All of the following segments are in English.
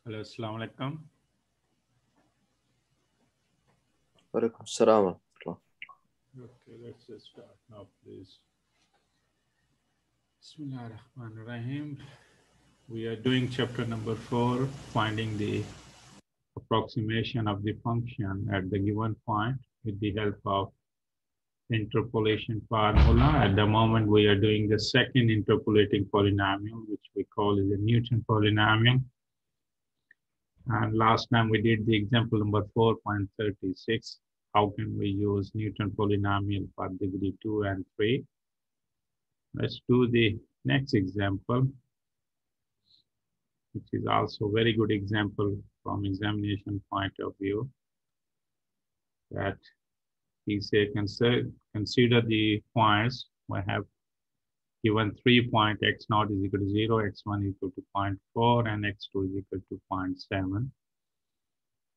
Hello, assalamu alaikum. Walaikum salam. Okay, let's just start now, please. Bismillahirrahmanirrahim. We are doing chapter number 4, finding the approximation of the function at the given point with the help of interpolation formula. At the moment, we are doing the second interpolating polynomial, which we call is a Newton polynomial. And last time we did the example number 4.36. How can we use Newton polynomial for degree 2 and 3? Let's do the next example, which is also a very good example from examination point of view. That he say consider the points. We have given 3 points, x0 is equal to 0, x1 equal to 0.4, and x2 is equal to 0.7.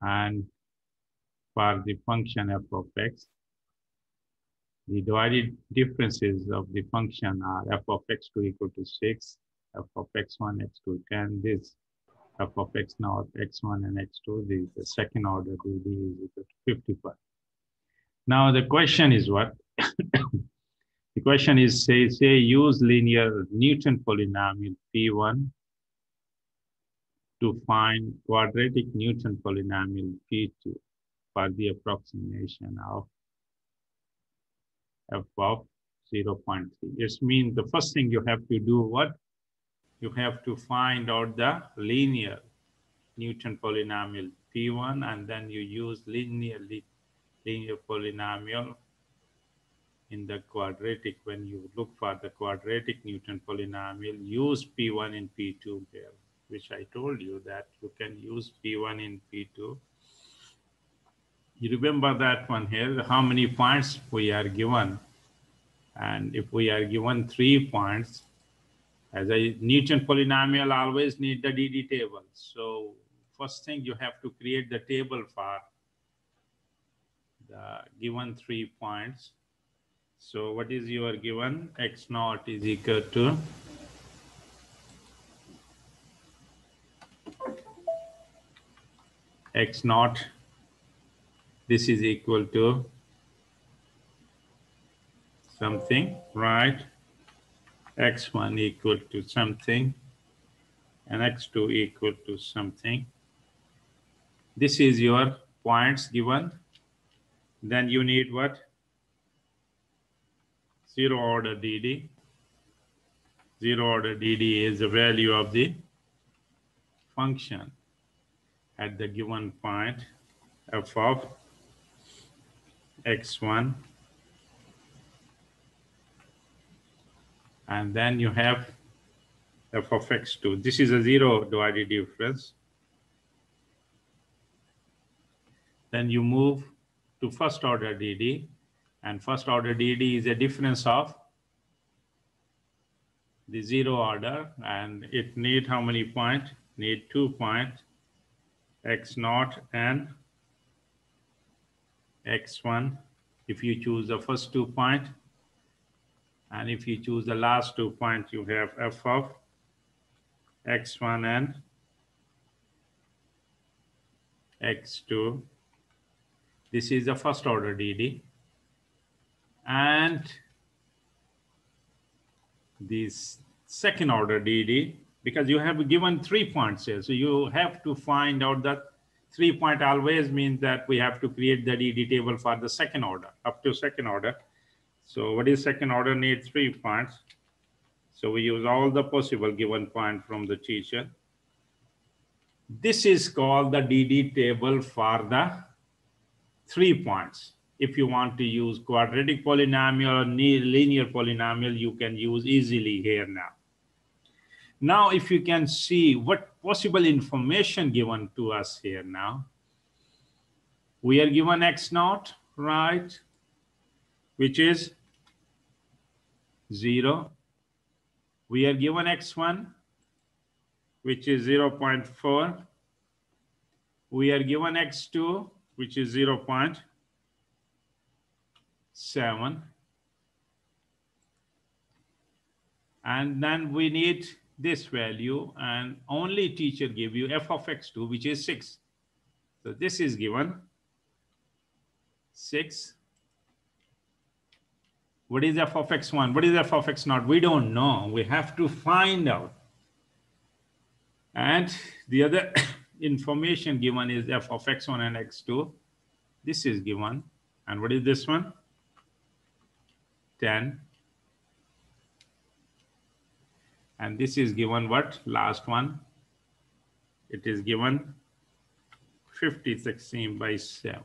And for the function f of x, the divided differences of the function are f of x2 equal to 6, f of x1, x2, 10, this f of x0, x1, and x2, the second order dd is equal to 55. Now the question is what? The question is say use linear Newton polynomial P1 to find quadratic Newton polynomial P2 for the approximation of f of 0.3. It means the first thing you have to do what? You have to find out the linear Newton polynomial P1, and then you use linear polynomial in the quadratic. When you look for the quadratic Newton polynomial, use P1 in P2 there, which I told you that you can use P1 in P2. You remember that one here, how many points we are given. And if we are given 3 points, as a Newton polynomial always need the DD table. So first thing you have to create the table for the given 3 points. So what is your given? X0 is equal to X0. This is equal to something, right? X1 equal to something, and X2 equal to something. This is your points given. Then you need what? 0 order DD. 0 order DD is the value of the function at the given point, f of x1. And then you have f of x2. This is a 0 divided difference. Then you move to first order DD. And first order DD is a difference of the 0 order. And it need how many points? Need 2 points. X0 and x1 if you choose the first 2 points, and if you choose the last 2 points, you have f of x1 and x2. This is the first order DD. And this second order DD, because you have given 3 points here, so you have to find out that 3 point always means that we have to create the DD table for the second order, up to second order. So what is second order? Need 3 points. So we use all the possible given point from the teacher. This is called the DD table for the 3 points. If you want to use quadratic polynomial or linear polynomial, you can use easily here now. Now, if you can see what possible information given to us here now, we are given x0, right, which is 0. We are given x1, which is 0.4. We are given x2, which is 0.7. And then we need this value, and only teacher give you f of x2, which is 6. So this is given 6. What is f of x1? What is f of x0? We don't know. We have to find out. And the other information given is f of x1 and x2. This is given. And what is this one? 10. And this is given what? Last one. It is given 50 16 by 7.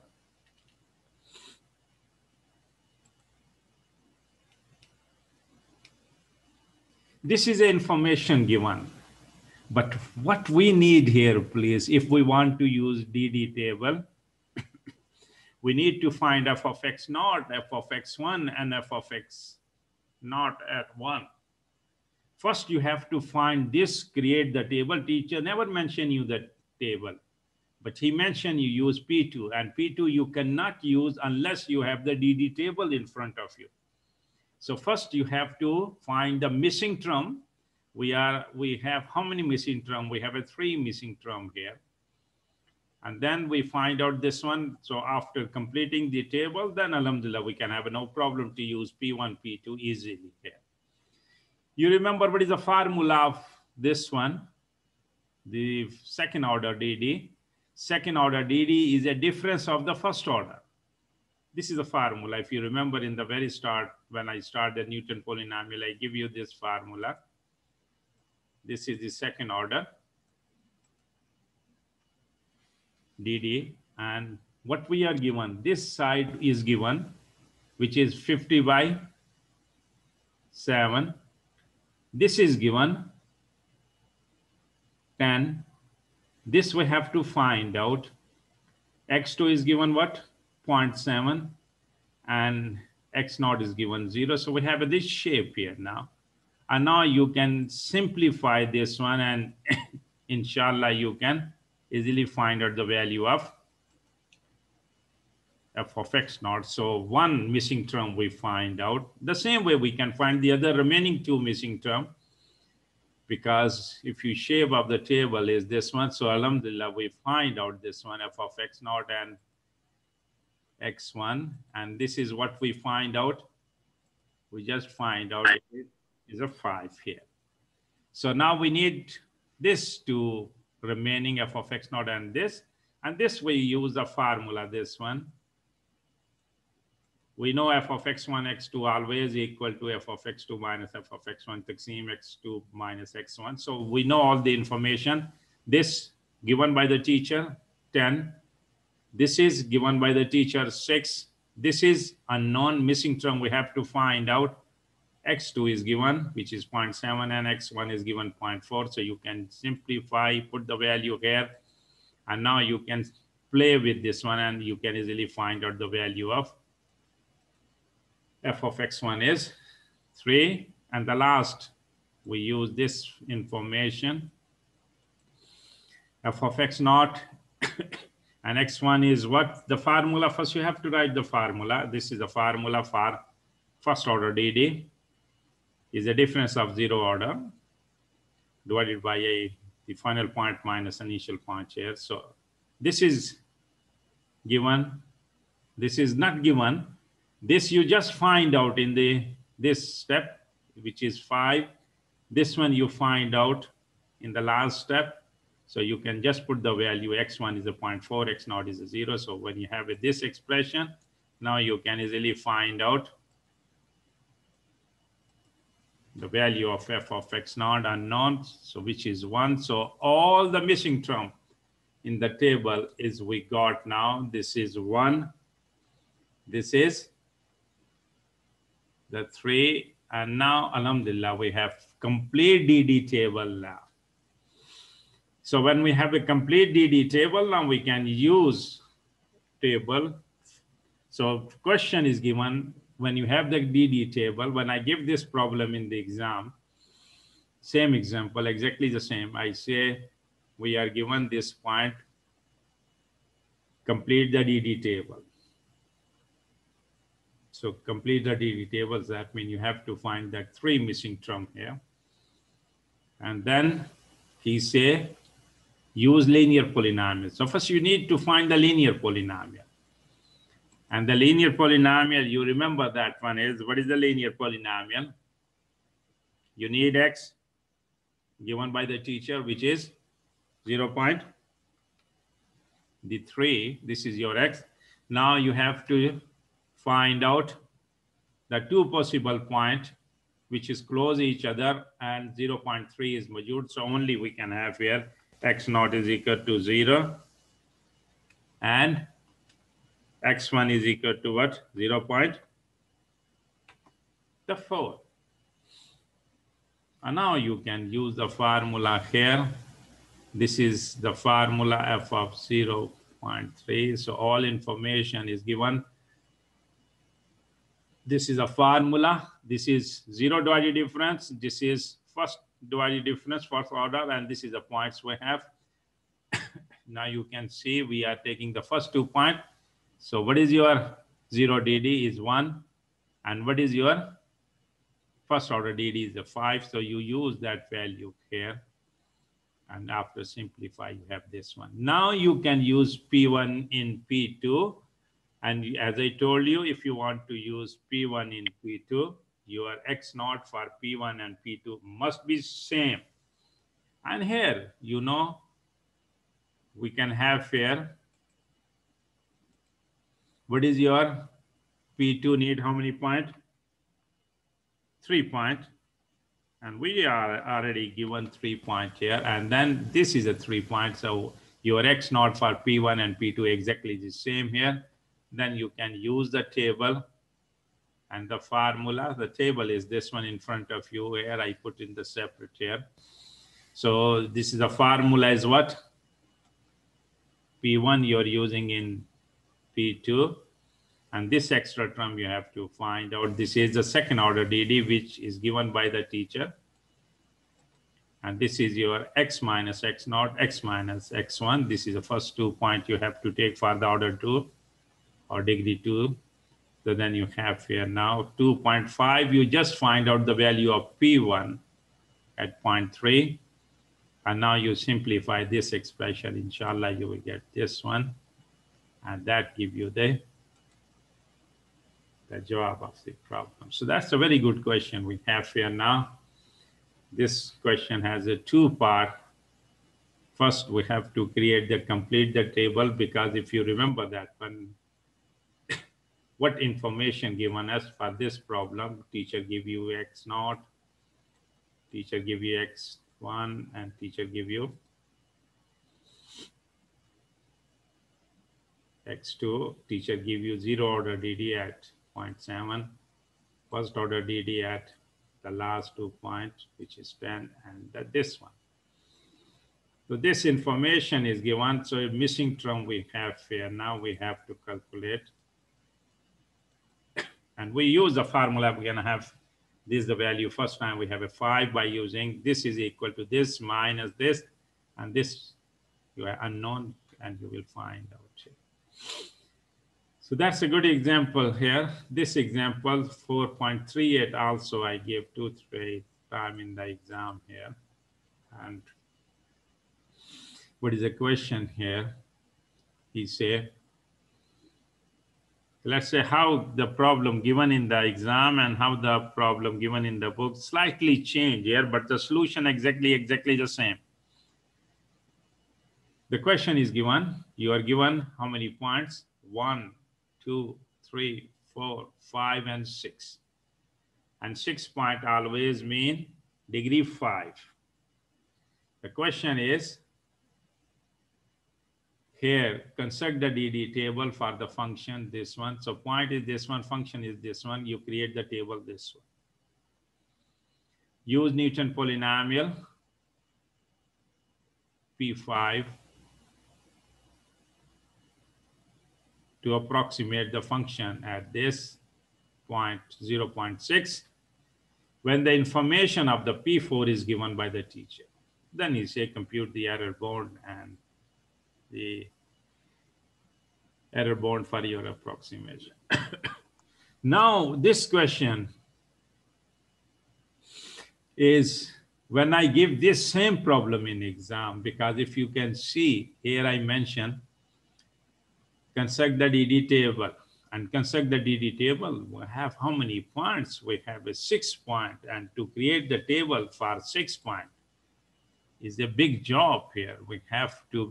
This is the information given. But what we need here, please, if we want to use DD table, we need to find f of x0, f of x1, and f of x0 at 1. First, you have to find this, create the table. Teacher never mentioned you the table, but he mentioned you use P2, and P2 you cannot use unless you have the DD table in front of you. So first you have to find the missing term. We have how many missing term? We have a 3 missing term here. And then we find out this one. So after completing the table, then alhamdulillah, we can have no problem to use P1, P2 easily here. You remember what is the formula of this one? The second order DD. Second order DD is a difference of the first order. This is a formula. If you remember in the very start, when I started Newton polynomial, I give you this formula. This is the second order DD. And what we are given, this side is given, which is 50 by 7. This is given 10. This we have to find out. X2 is given what? 0.7, and x0 is given 0. So we have this shape here now. And now you can simplify this one, and inshallah you can easily find out the value of f of x0. So one missing term we find out. The same way we can find the other remaining 2 missing term, because if you shape of the table is this one. So alhamdulillah, we find out this one, f of x0 and x1, and this is what we find out. We just find out it is a 5 here. So now we need this to remaining f of x0 and this we use the formula, this one. We know f of x1, x2 always equal to f of x2 minus f of x1 taqsim x2 minus x1. So we know all the information. This given by the teacher, 10. This is given by the teacher, 6. This is a non-missing term we have to find out. X2 is given, which is 0.7, and x1 is given 0.4. So you can simplify, put the value here, and now you can play with this one, and you can easily find out the value of f of x1 is 3. And the last, we use this information. F of x0 and x1 is what? The formula. First, you have to write the formula. This is the formula for first order DD. Is the difference of 0 order divided by the final point minus initial point here. So this is given. This is not given. This you just find out in this step, which is 5. This one you find out in the last step. So you can just put the value. X1 is a 0.4, x0 is a 0. So when you have this expression, now you can easily find out the value of f of x0 unknown, so which is 1. So all the missing term in the table is we got now. This is 1. This is the 3. And now, alhamdulillah, we have complete DD table now. So when we have a complete DD table, now we can use table. So question is given, when you have the DD table, when I give this problem in the exam, same example, exactly the same. I say we are given this point, complete the DD table. So complete the DD tables, that means you have to find that 3 missing term here. And then he say, use linear polynomial. So first you need to find the linear polynomial. And the linear polynomial, you remember that one is, what is the linear polynomial? You need x given by the teacher, which is 0.3. This is your x. Now you have to find out the two possible points which is close each other, and 0.3 is measured. So only we can have here x naught is equal to 0 and x1 is equal to what? 0.4. And now you can use the formula here. This is the formula f of 0.3. So all information is given. This is a formula. This is zero divided difference. This is first divided difference, first order, and this is the points we have. Now you can see we are taking the first 2 points. So what is your 0 dd is 1. And what is your first order dd is the 5. So you use that value here. And after simplify, you have this one. Now you can use P1 in P2. And as I told you, if you want to use P1 in P2, your x naught for P1 and P2 must be same. And here, you know, we can have here, what is your P2 need how many points? 3 points. And we are already given 3 points here. And then this is a 3 points. So your x naught for P1 and P2 exactly the same here. Then you can use the table and the formula. The table is this one in front of you here. I put in the separate here. So this is the formula is what? P1 you're using in P2. And this extra term you have to find out. This is the second order dd, which is given by the teacher. And this is your x minus x naught, x minus x1. This is the first 2 points you have to take for the order 2 or degree 2. So then you have here now 2.5. You just find out the value of P1 at 0.3. And now you simplify this expression. Inshallah, you will get this one. And that gives you the jawab of the problem. So that's a very good question we have here now. This question has a 2-part. First, we have to complete the table, because if you remember that one, what information given us for this problem, teacher give you x naught, teacher give you x1, and teacher give you x2, teacher give you 0 order dd at 0.7, first order dd at the last 2 points, which is 10, and this one. So this information is given. So a missing term we have here. Now we have to calculate. And we use the formula. We're going to have this the value. First time we have a 5 by using this is equal to this minus this. And this you are unknown, and you will find out here. So that's a good example here. This example 4.38 also I gave 2-3 times in the exam here. And what is the question here? He said, let's say how the problem given in the exam and how the problem given in the book slightly change here, but the solution exactly the same. The question is given, you are given how many points? 1, 2, 3, 4, 5, and 6. And 6 point always mean degree 5. The question is, here, construct the DD table for the function, this one. So point is this one, function is this one. You create the table this one. Use Newton polynomial, P5, to approximate the function at this point, 0.6, when the information of the P4 is given by the teacher. Then you say compute the error bound and the error bound for your approximation. Now, this question is when I give this same problem in exam, because if you can see here, I mentioned construct the DD table, and construct the DD table, we have how many points? We have a 6 point, and to create the table for 6 point is a big job here. We have to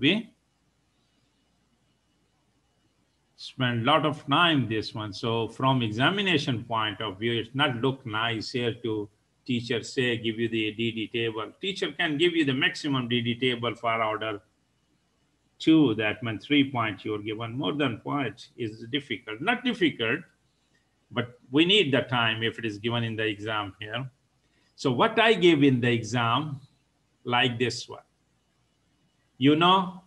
spend a lot of time this one. So from examination point of view, it's not look nice here to teacher say, give you the DD table. Teacher can give you the maximum DD table for order 2, that means 3 points you're given. More than points is difficult. Not difficult, but we need the time if it is given in the exam here. So what I give in the exam, like this one. You know,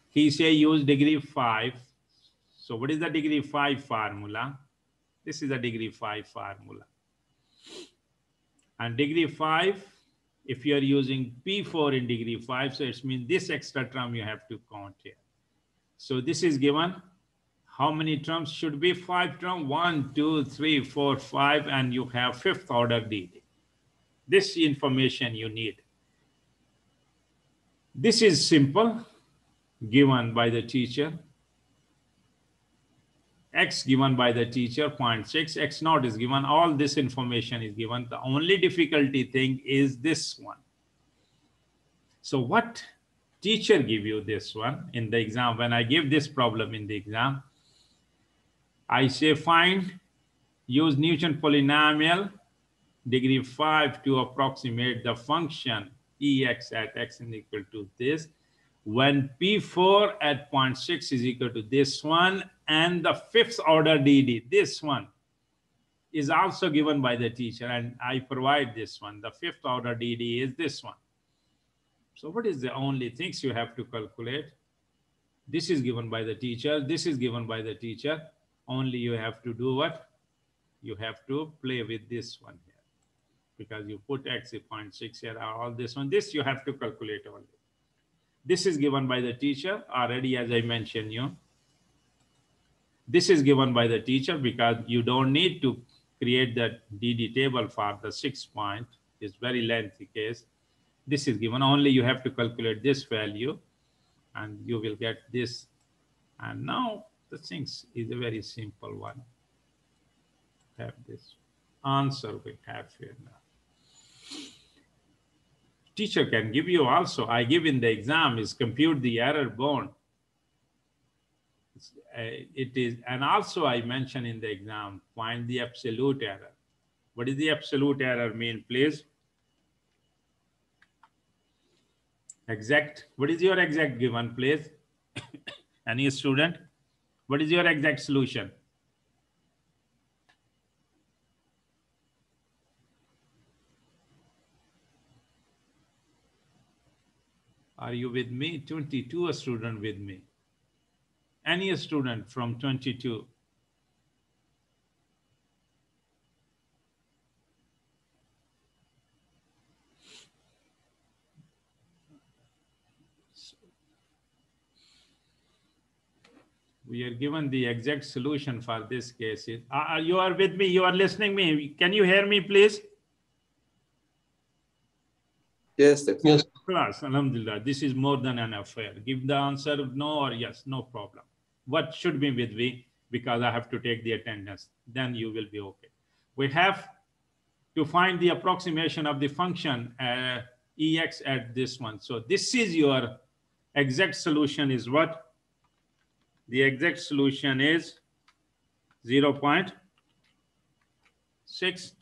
he say use degree 5. So what is the degree 5 formula? This is the degree 5 formula. And degree 5, if you are using P4 in degree 5, so it means this extra term you have to count here. So this is given. How many terms should be? 5 terms. 1, 2, 3, 4, 5, and you have 5th order DD. This information you need. This is simple, given by the teacher. X given by the teacher, 0.6, X naught is given. All this information is given. The only difficulty thing is this one. So what teacher give you this one in the exam? When I give this problem in the exam, I say find, use Newton polynomial, degree 5 to approximate the function Ex at x is equal to this, when P4 at 0.6 is equal to this one, and the 5th order DD, this one, is also given by the teacher, and I provide this one. The 5th order DD is this one. So what is the only things you have to calculate? This is given by the teacher. This is given by the teacher. Only you have to do what? You have to play with this one here. Because you put x is 0.6 here, all this one. This you have to calculate only. This is given by the teacher already, as I mentioned you. This is given by the teacher because you don't need to create that DD table for the 6 point. It's very lengthy case. This is given. Only you have to calculate this value and you will get this. And now the things is a very simple one. Have this answer we have here now. Teacher can give you also, I give in the exam, is compute the error bound. It is, and also I mention in the exam, find the absolute error. What does the absolute error mean, please? Exact. What is your exact given, please? Any student? What is your exact solution? Are you with me? 22 a student with me. Any student from 22? We are given the exact solution for this case. You are with me? You are listening me? Can you hear me, please? Yes, yes. Class, alhamdulillah, this is more than enough here. Give the answer no or yes, no problem. What should be with me? Because I have to take the attendance. Then you will be okay. We have to find the approximation of the function Ex at this one. So this is your exact solution is what? The exact solution is 0.6,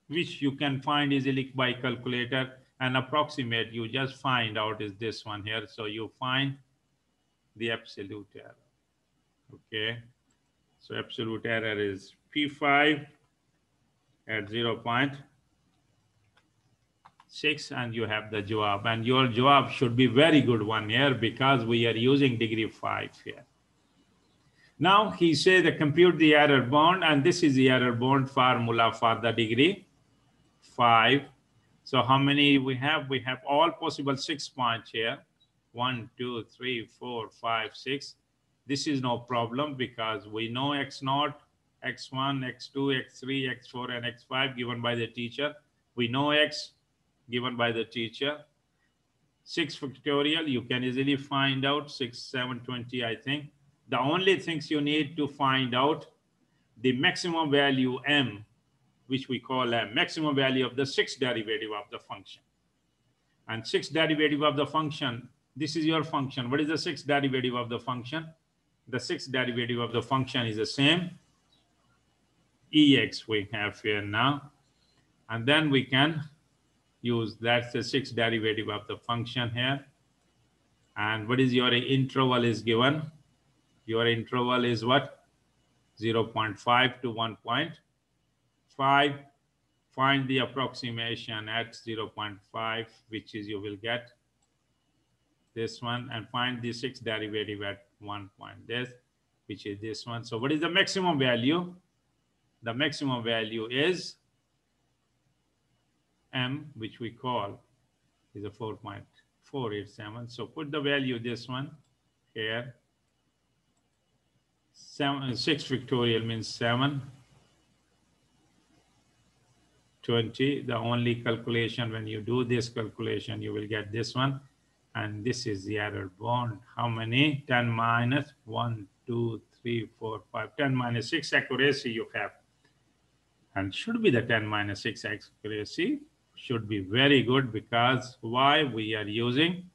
which you can find easily by calculator. And approximate, you just find out is this one here. So you find the absolute error. Okay. So absolute error is P5 at 0.6, and you have the jawab. And your jawab should be very good one here because we are using degree 5 here. Now he said that compute the error bound, and this is the error bound formula for the degree 5. So how many we have? We have all possible 6 points here. 1, 2, 3, 4, 5, 6. This is no problem because we know x0, x1, x2, x3, x4, and x5 given by the teacher. We know x given by the teacher. 6 factorial, you can easily find out 6, 7, 20, I think. The only things you need to find out the maximum value m, which we call a maximum value of the 6th derivative of the function. And 6th derivative of the function, this is your function. What is the 6th derivative of the function? The 6th derivative of the function is the same ex we have here now. And then we can use that's the 6th derivative of the function here. And what is your interval is given? Your interval is what? 0.5 to 1.5. Find the approximation at 0.5, which is you will get this one, and find the 6th derivative at 1 point this, which is this one. So what is the maximum value? The maximum value is m, which we call is a 4.487. So put the value this one here. 6 factorial means 7. 20. The only calculation, when you do this calculation, you will get this one. And this is the error bond. How many? 10 minus 1, 2, 3, 4, 5. 10 minus 6 accuracy you have. And should be the 10 minus 6 accuracy. Should be very good, because why? We are using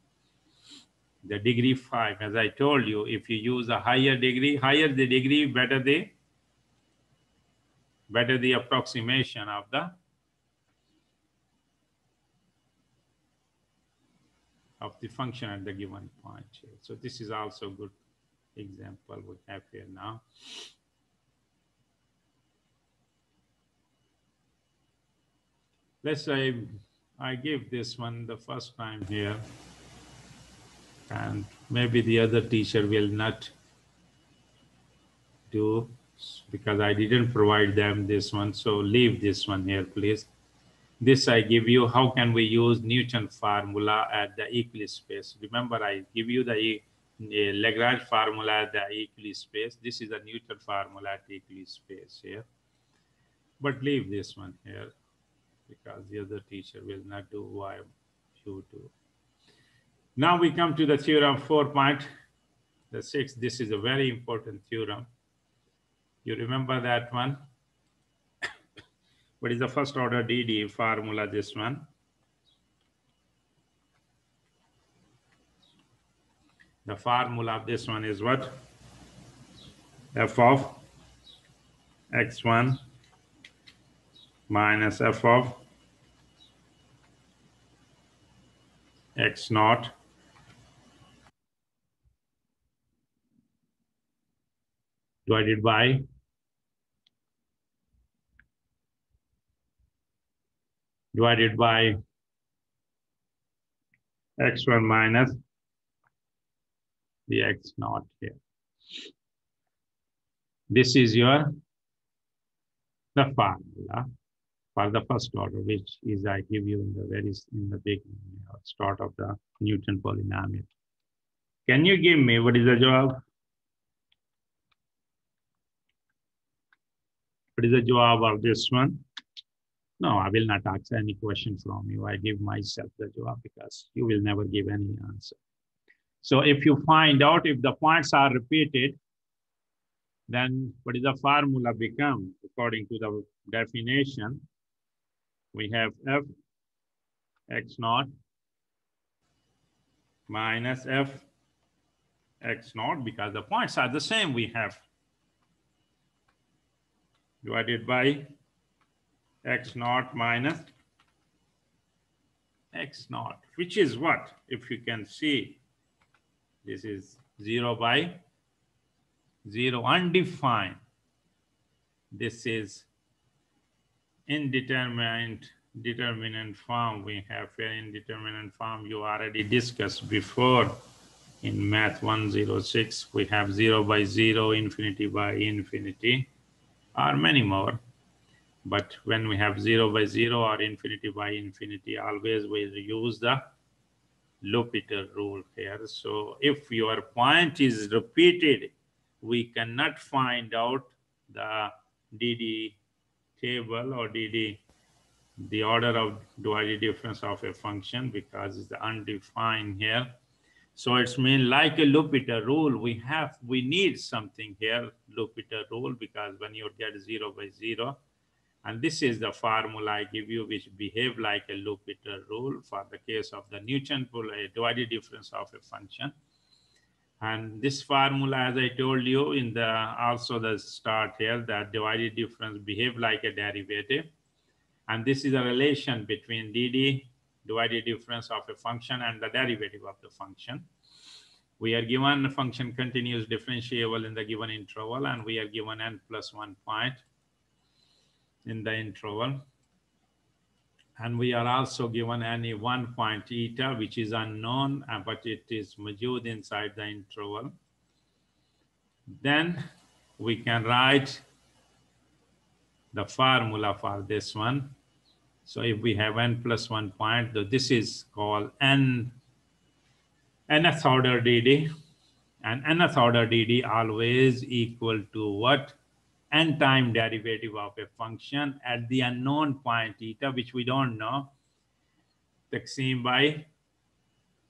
the degree 5. As I told you, if you use a higher degree, higher the degree, better the approximation of the function at the given point here. So this is also a good example we have here now. Let's say I give this one the first time here, and maybe the other teacher will not do, because I didn't provide them this one. So leave this one here, please. This I give you. How can we use Newton formula at the Euclid space? Remember, I give you the Lagrange formula at the Euclid space. This is a Newton formula at Euclid space here. But leave this one here, because the other teacher will not do why you do. Now we come to the theorem 4.6. This is a very important theorem. You remember that one? What is the first order DD formula? This one. The formula of this one is what? F of x1 minus f of x naught divided by x1 minus the x naught here. This is the formula for the first order, which is I give you in the beginning, start of the Newton polynomial. Can you give me what is the job? What is the job of this one? No, I will not ask any question from you. I give myself the job, because you will never give any answer. So if you find out if the points are repeated, then what is the formula become? According to the definition, we have f x naught minus f x naught, because the points are the same, we have divided by x naught minus x naught, which is what? If you can see, this is 0 by 0, undefined. This is indeterminate determinant form we have here. Indeterminate form you already discussed before in math 106. We have 0 by 0, infinity by infinity, or many more. But when we have 0 by 0 or infinity by infinity, always we use the L'Hopital rule here. So if your point is repeated, we cannot find out the DD table or DD the order of divided difference of a function because it's undefined here. So it's mean like a L'Hopital rule, we need something here, L'Hopital rule, because when you get 0 by 0, and this is the formula I give you, which behave like a L'Hopital rule for the case of the Newton pool, a divided difference of a function. And this formula, as I told you in the also the start here, that divided difference behave like a derivative. And this is a relation between dd, divided difference of a function, and the derivative of the function. We are given a function continuous differentiable in the given interval, and we are given n+1 point in the interval. And we are also given any 1 point eta, which is unknown, but it is موجود inside the interval. Then we can write the formula for this one. So if we have n+1 point, this is called nth order dd, and nth order dd always equal to what? N time derivative of a function at the unknown point eta, which we don't know, taxim by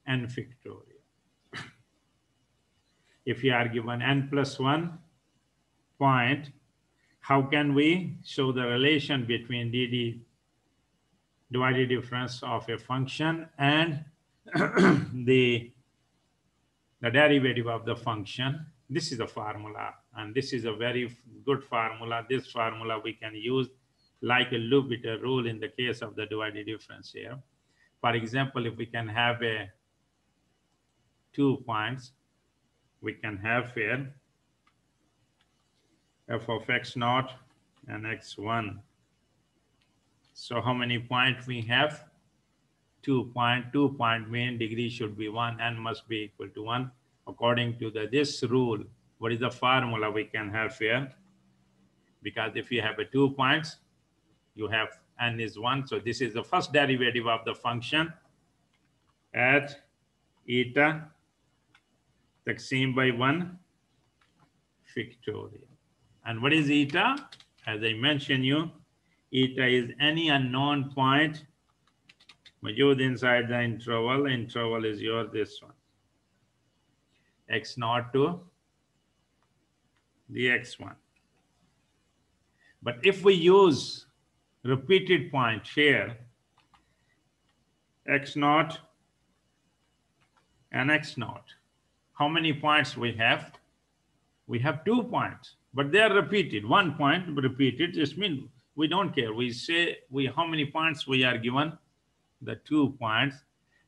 n factorial. If you are given n+1 point, how can we show the relation between dd, divided difference of a function, and the derivative of the function? This is a formula, and this is a very good formula. This formula we can use like a L'Hopital rule in the case of the divided difference here. For example, if we can have 2 points, we can have here f of x0 and x1. So how many points we have? 2 point. 2 point mean degree should be 1, n must be equal to 1. According to this rule, what is the formula we can have here? Because if you have 2 points, you have n is 1. So this is the first derivative of the function at eta taxim by 1 factorial. And what is eta? As I mentioned you, eta is any unknown point موجود inside the interval. Interval is this one, x0 to the x1. But if we use repeated point here, x0 and x0, how many points we have? We have 2 points, but they are repeated. 1 point repeated just means we don't care. We say how many points we are given? The 2 points.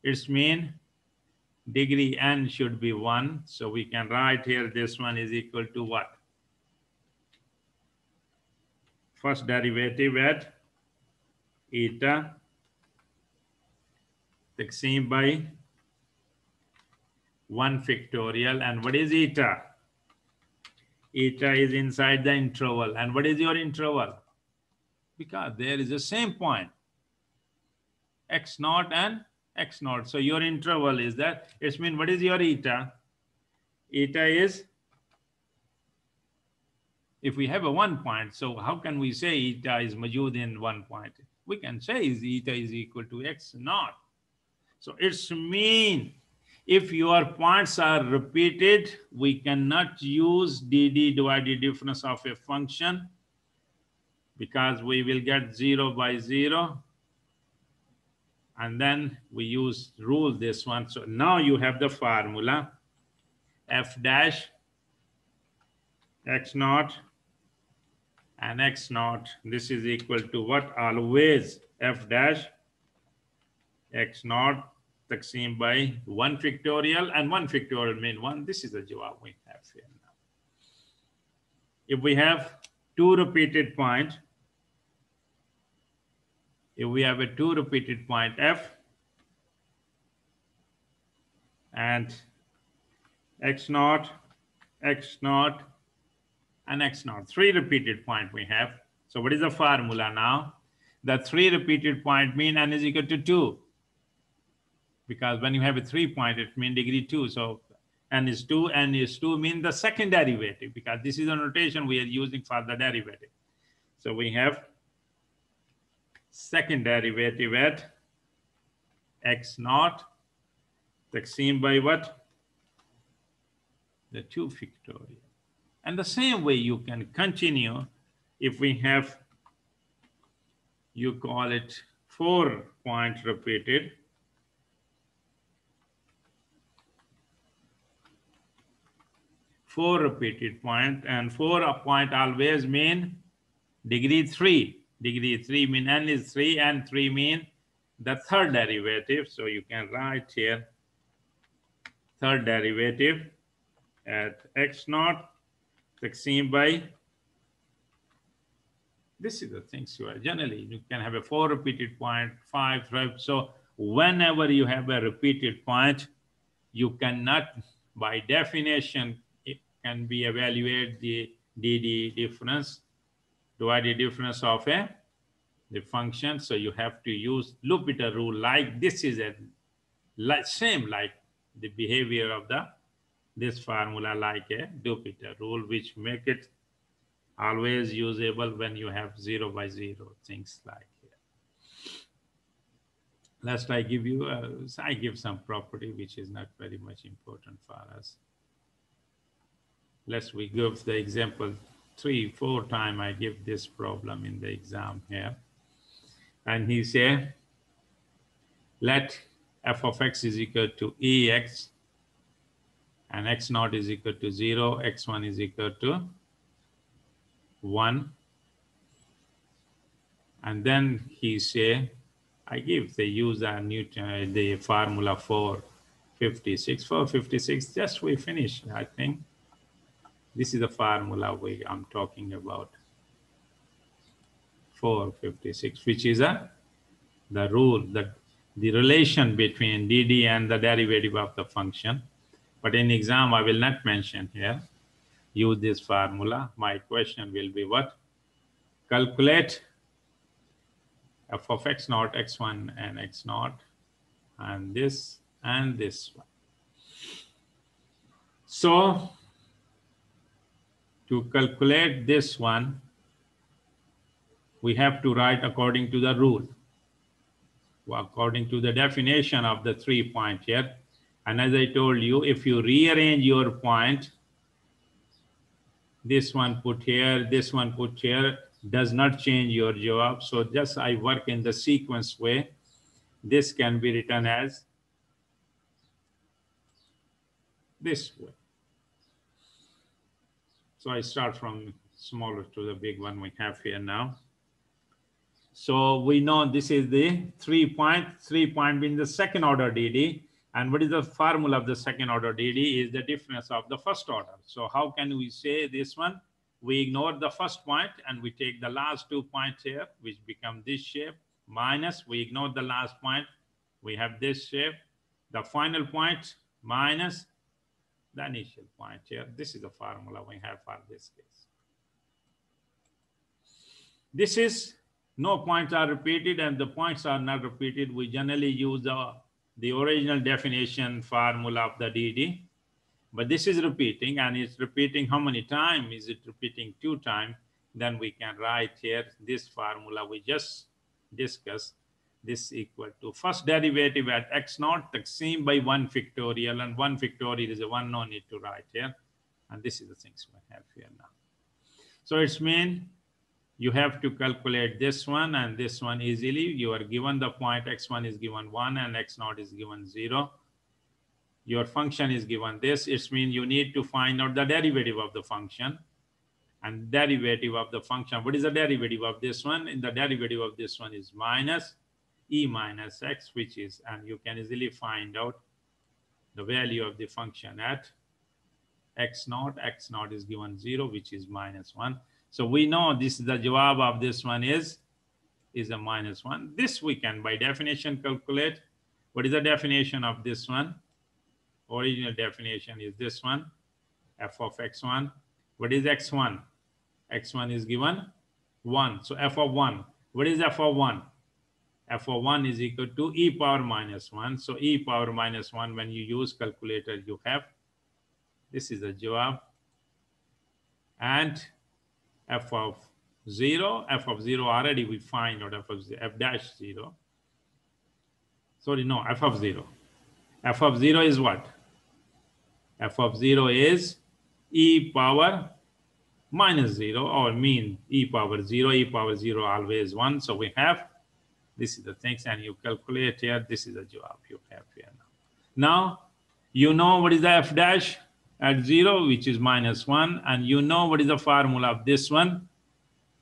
It's mean degree n should be 1. So we can write here this one is equal to what? First derivative at eta taxim by 1 factorial. And what is eta? Eta is inside the interval. And what is your interval? Because there is the same point, x0 and x0. So your interval is that. It means what is your eta? Eta is, if we have 1 point, so how can we say eta is موجود in 1 point? We can say eta is equal to x0. So it's mean if your points are repeated, we cannot use dd, divided difference of a function, because we will get 0 by 0. And then we use rule this one. So now you have the formula f dash x0 and x0. This is equal to what? Always f dash x0 taxim by 1 factorial, and 1 factorial mean 1. This is the jawab we have here now. If we have 2 repeated point, if we have 2 repeated point f and x0, x0, and x0, 3 repeated point we have. So what is the formula now? The 3 repeated point mean n is equal to 2. Because when you have 3 point, it means degree 2. So n is 2, n is 2 mean the second derivative, because this is a notation we are using for the derivative. So we have second derivative at x naught taxim by what? The 2 factorial. And the same way you can continue if we have, you call it 4 point repeated. Four repeated point, and 4 point always mean degree 3. Degree 3 mean n is 3 and 3 mean the third derivative. So you can write here third derivative at x naught taxim by, this is the things you are generally, you can have a 4 repeated point, 5, right? So whenever you have a repeated point, you cannot, by definition, it can be evaluate the dd difference, divided difference of the function. So you have to use L'Hopital rule, like this is a same like the behavior of this formula, like a L'Hopital rule, which make it always usable when you have 0 by 0 things like here. Last I give you I give some property which is not very much important for us. Let's we give the example 3-4 times I give this problem in the exam here. And he say, let f of x is equal to ex and x naught is equal to 0, x1 is equal to 1. And then he say, I give, they use the formula 456. 456, just we finished, I think. This is the formula I'm talking about. 456, which is the rule, that the relation between dd and the derivative of the function. But in exam, I will not mention here. Use this formula. My question will be what? Calculate f of x naught, x1 and x naught, and this one. So to calculate this one, we have to write according to the rule, according to the definition of the 3 point here. And as I told you, if you rearrange your point, this one put here, this one put here, does not change your job. So just I work in the sequence way. This can be written as this way. So I start from smaller to the big one we have here now. So we know this is the 3 point being the second order dd. And what is the formula of the second order dd is the difference of the first order. So how can we say this one? We ignore the first point and we take the last 2 points here, which become this shape, minus, we ignore the last point, we have this shape, the final point minus the initial point here. This is the formula we have for this case. This is no points are repeated and the points are not repeated. We generally use the original definition formula of the dd. But this is repeating, and it's repeating how many times? Is it repeating 2 times? Then we can write here this formula we just discussed. This equal to first derivative at x naught taxim by 1 factorial, and 1 factorial is a 1, no need to write here. And this is the things we have here now. So it's mean you have to calculate this one and this one easily. You are given the point x1 is given 1 and x naught is given 0. Your function is given this. It means you need to find out the derivative of the function. And derivative of the function, what is the derivative of this one? And the derivative of this one is minus e minus x, which is, and you can easily find out the value of the function at x naught. X naught is given 0, which is minus 1. So we know this is the jawab of this one is a minus 1. This we can by definition calculate. What is the definition of this one? Original definition is this one, f of x1. What is x1? X1 is given 1. So f of 1. What is f of 1? F of 1 is equal to e power minus 1. So e power minus 1, when you use calculator, you have, this is the jawab. And f of 0, f of 0 already we find out f of 0, f dash 0. Sorry, no, f of 0. F of 0 is what? F of 0 is e power minus 0, or mean e power 0. E power 0 always 1. So we have, this is the things, and you calculate here. This is the job you have here now. Now, you know what is the f dash at 0, which is minus 1. And you know what is the formula of this one.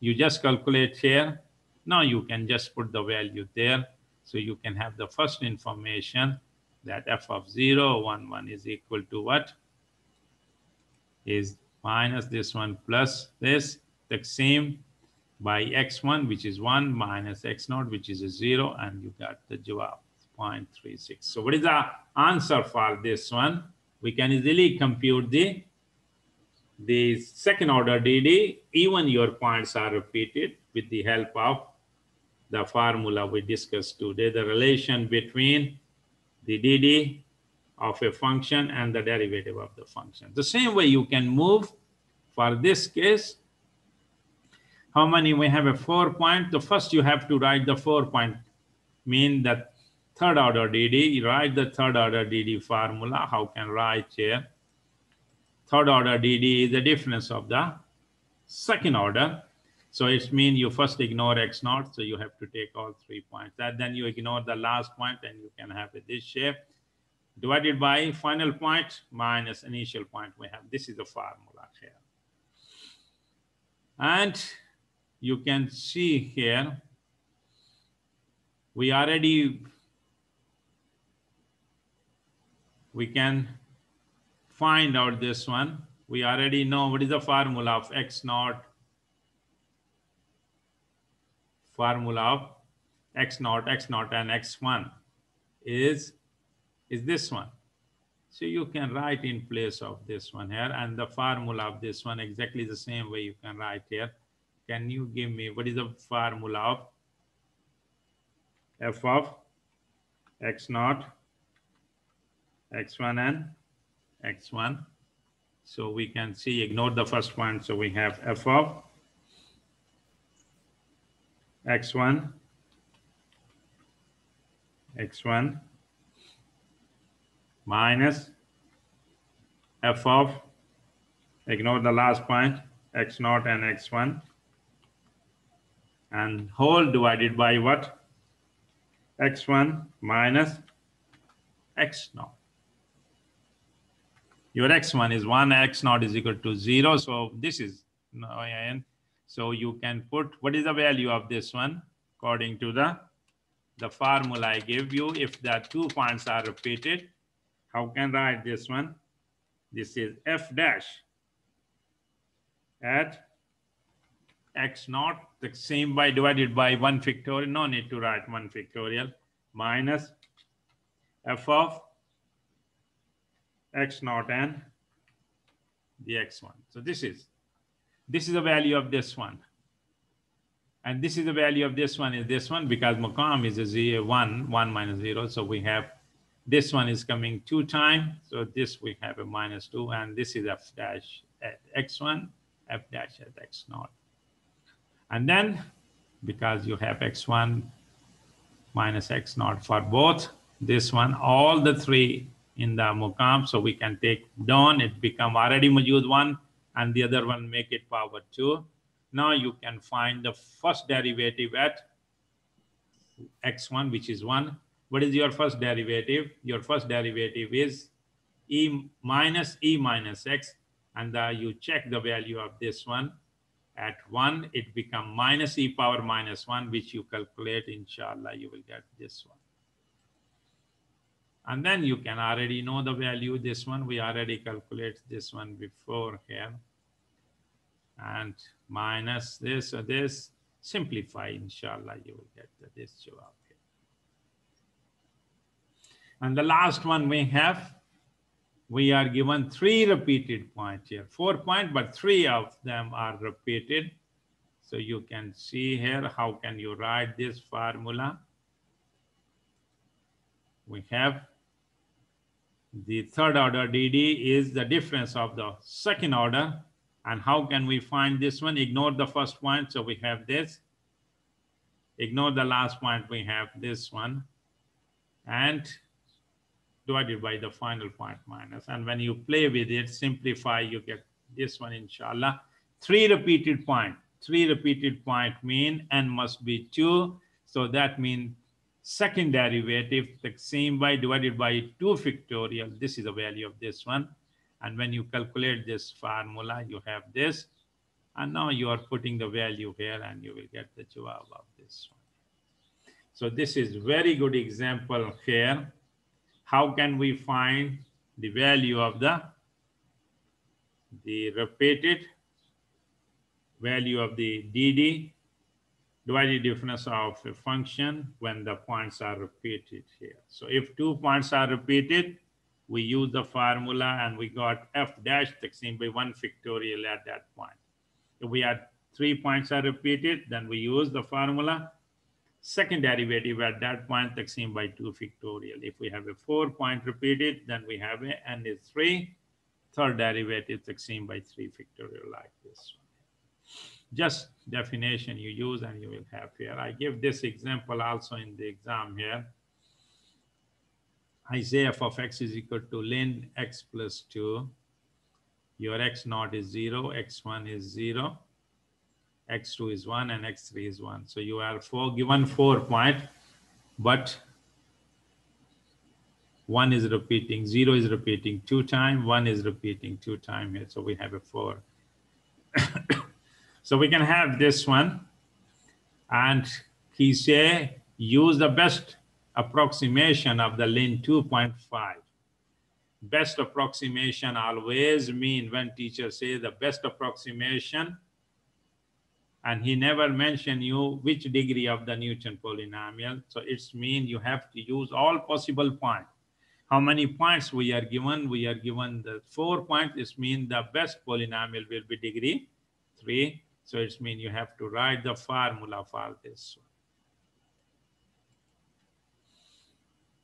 You just calculate here. Now you can just put the value there. So you can have the first information that f of 0, 1, 1 is equal to what? Is minus this one plus this, the same by x1, which is 1, minus x0, which is a 0, and you got the jawab, 0.36. So what is the answer for this one? We can easily compute the second order DD, even your points are repeated with the help of the formula we discussed today, the relation between the DD of a function and the derivative of the function. The same way you can move for this case. How many? We have a 4 point. The first you have to write the 4 point, mean that third order DD. You write the third order DD formula. How can write here? Third order DD is the difference of the second order. So it means you first ignore x0. So you have to take all 3 points. And then you ignore the last point, and you can have this shape. Divided by final point minus initial point we have. This is the formula here. And you can see here, we can find out this one. We already know what is the formula of x0. Formula of x0, and x1 is this one. So you can write in place of this one here, and the formula of this one exactly the same way you can write here. Can you give me what is the formula of f of x0, x1, and x1? So we can see, ignore the first one. So we have f of x1, minus f of, ignore the last point, x0 and x1, and whole divided by what? x1 minus x0. Your x1 is 1, x0 is equal to 0. So this is, so you can put, what is the value of this one? According to the formula I gave you, if the 2 points are repeated, how can I write this one? This is f dash at x0, the same by divided by 1 factorial, no need to write 1 factorial, minus f of x0 and the x1. So this is the value of this one. And this is the value of this one, is this one, because Maqam is a 0, 1 minus 0. So we have, this one is coming 2 times. So this we have a minus 2, and this is f dash at x1, f dash at x0. And then, because you have x1 minus x0 for both, this one, all the 3 in the Maqam, so we can take down, it become already Majud 1, and the other one make it power 2. Now you can find the first derivative at x1, which is 1. What is your first derivative? Your first derivative is e minus x, and you check the value of this one. At 1, it become minus e power minus 1, which you calculate, inshallah, you will get this one. And then you can already know the value, this one, we already calculate this one before here. And minus this or this, simplify, inshallah, you will get this jawab here. And the last one we are given 3 repeated points here. 4 points, but 3 of them are repeated. So you can see here, how can you write this formula? We have the third order DD is the difference of the second order And how can we find this one? Ignore the first point. So we have this. Ignore the last point. We have this one. And divided by the final point minus. And when you play with it, simplify, you get this one, inshallah. 3 repeated point. 3 repeated point mean n must be 2. So that means second derivative, taqseem by divided by 2 factorial. This is the value of this one. And when you calculate this formula, you have this. And now you are putting the value here and you will get the jawab of this one. So this is very good example here. How can we find the value of the repeated value of the DD divided difference of a function when the points are repeated here. So if 2 points are repeated, we use the formula and we got f dash taqseem by 1 factorial at that point. If we had 3 points are repeated, then we use the formula. Second derivative at that point taqseem by 2 factorial. If we have a 4 point repeated, then we have a n is 3. Third derivative taqseem by 3 factorial like this one. Just definition you use and you will have here. I give this example also in the exam here. I say f of x is equal to ln x plus 2. Your x naught is 0, x1 is 0, x2 is 1, and x3 is 1. So you are given 4 point, but 1 is repeating, 0 is repeating 2 times, 1 is repeating 2 times here. So we have a 4. So we can have this one. And he say, use the best approximation of the ln 2.5. Best approximation always mean when teacher say the best approximation, and he never mention you which degree of the Newton polynomial. So it's mean you have to use all possible points. How many points we are given? We are given the 4 points. This means the best polynomial will be degree 3. So it's mean you have to write the formula for this one.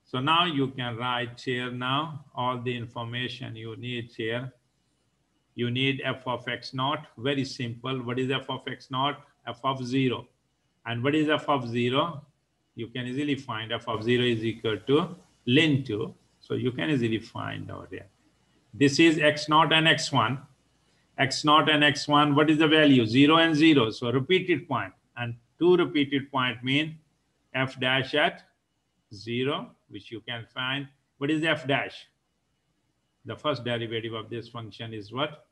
So now you can write here now all the information you need here. You need f of x naught, very simple. What is f of x naught? F of 0. And what is f of 0? You can easily find f of 0 is equal to ln 2. So you can easily find out here. This is x naught and x1. X naught and x1, what is the value? 0 and 0. So repeated point. And 2 repeated point mean f dash at 0, which you can find. What is f dash? The first derivative of this function is what?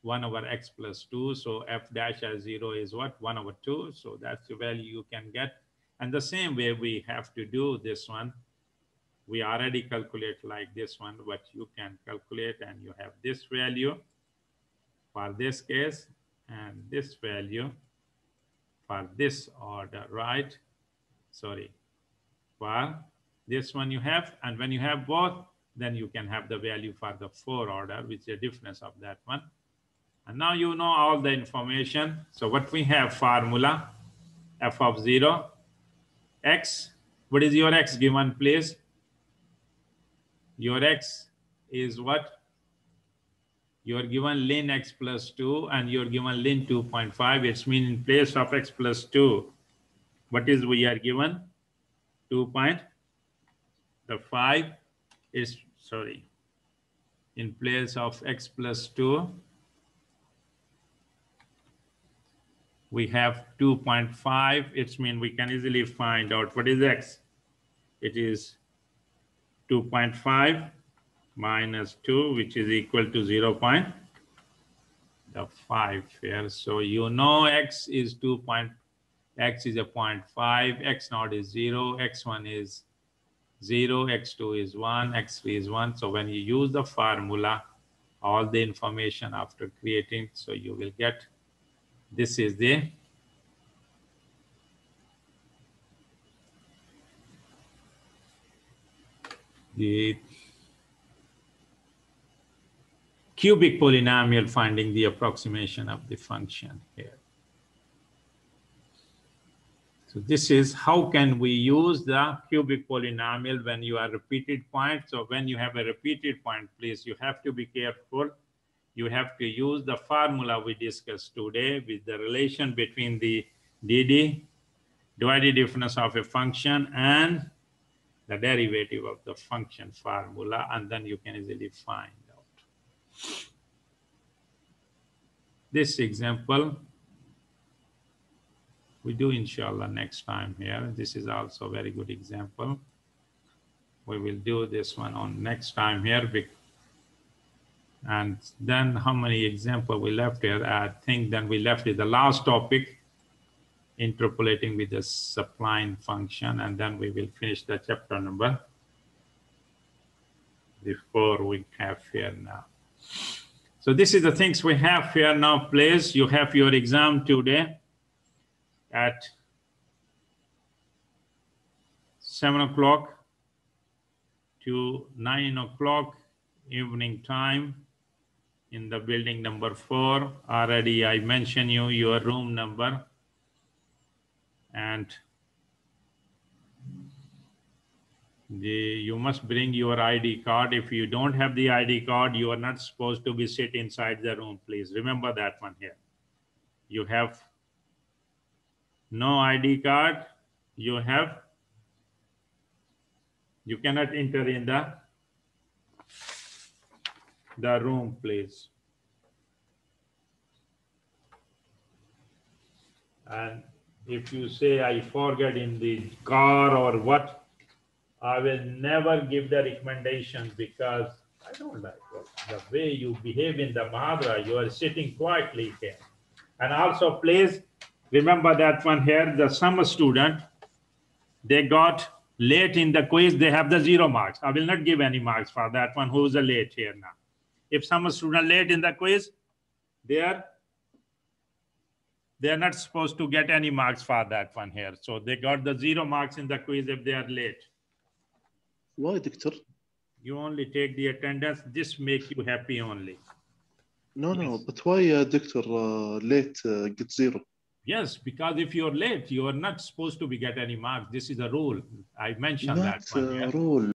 1 over x plus 2. So f dash as 0 is what? 1 over 2. So that's the value you can get. And the same way we have to do this one. We already calculate like this one, but you can calculate and you have this value for this case and this value for this order, right? Sorry. For this one you have, and when you have both, then you can have the value for the 4 order, which is the difference of that one. And now you know all the information. So what we have formula, f of 0, x. What is your x given, please? Your x is what? You are given ln x plus 2 and you are given ln 2.5. It's mean in place of x plus 2. What is we are given? 2.5 is, sorry, in place of x plus 2, we have 2.5. It's mean we can easily find out what is x. It is 2.5 minus 2, which is equal to 0.5 here. So you know x is x is a 0.5, x naught is 0, x1 is 0, x2 is 1, x3 is 1. So when you use the formula, all the information after creating, so you will get, this is the cubic polynomial finding the approximation of the function here. So this is how can we use the cubic polynomial when you are repeated point. So when you have a repeated point, please, you have to be careful. you have to use the formula we discussed today with the relation between the dd, divided difference of a function, and the derivative of the function formula, and then you can easily find out. This example we do inshallah next time here. This is also a very good example. We will do this one on next time here. And then how many examples we left here? I think then we left with the last topic, interpolating with the supplying function, and then we will finish the chapter number before we have here now. So this is the things we have here now, please. You have your exam today at 7 o'clock to 9 o'clock evening time in the building number 4. Already I mentioned you your room number, and you must bring your ID card. If you don't have the ID card, you are not supposed to be sit inside the room. Please remember that one here. You have no ID card, you cannot enter in the room, please. And if you say I forget in the car or what, I will never give the recommendation, because I don't like the way you behave in the Mahadra. You are sitting quietly here. And also, please remember that one here, the some student, they got late in the quiz, they have the 0 marks. I will not give any marks for that one who is late here now. If some student late in the quiz, they are not supposed to get any marks for that one here. So they got the 0 marks in the quiz if they are late. Why, Doctor? You only take the attendance. This makes you happy only. No, yes. No, but why, Doctor, late get 0? Yes, because if you're late, you are not supposed to be get any marks. This is a rule. I mentioned that one. Not a rule.